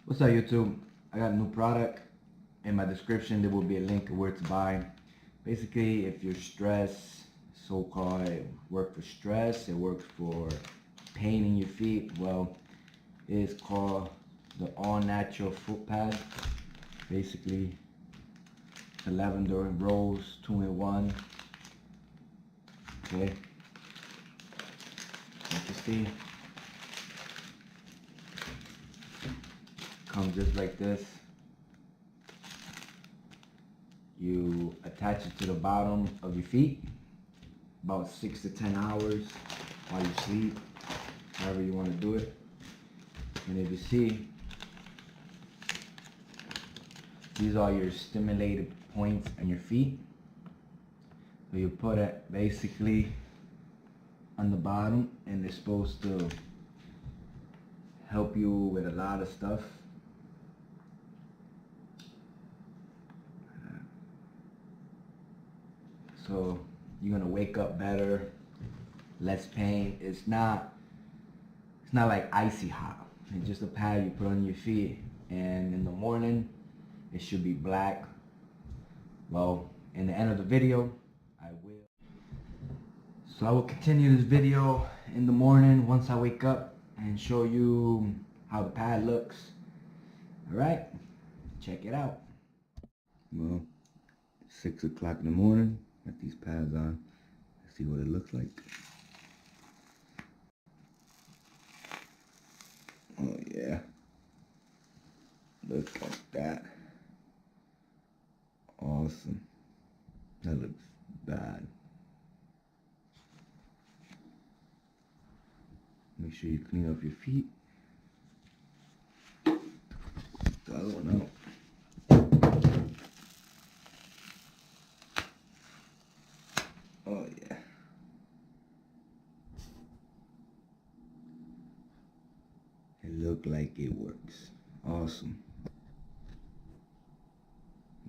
What's up, YouTube? I got a new product. In my description there will be a link of where to buy. Basically, if you're stressed, so-called, it works for stress, it works for pain in your feet. Well, it's called the All Natural Foot Pad. Basically, the lavender and rose 2-in-1. Okay, like you see, comes just like this. You attach it to the bottom of your feet about 6 to 10 hours while you sleep, however you want to do it. And if you see, these are your stimulated points on your feet. So you put it basically on the bottom, and it's supposed to help you with a lot of stuff. So you're gonna wake up better, less pain. It's not like icy hot. It's just a pad you put on your feet, and in the morning it should be black. Well, in the end of the video, I will continue this video in the morning once I wake up and show you how the pad looks. Alright, check it out. Well, 6 o'clock in the morning, got these pads on. Let's see what it looks like. Oh yeah, looks like that. Awesome. That looks bad. Make sure you clean up your feet. I don't know. Oh yeah. It looked like it works. Awesome.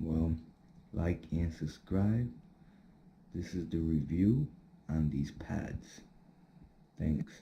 Well, like and subscribe. This is the review on these pads. Thanks.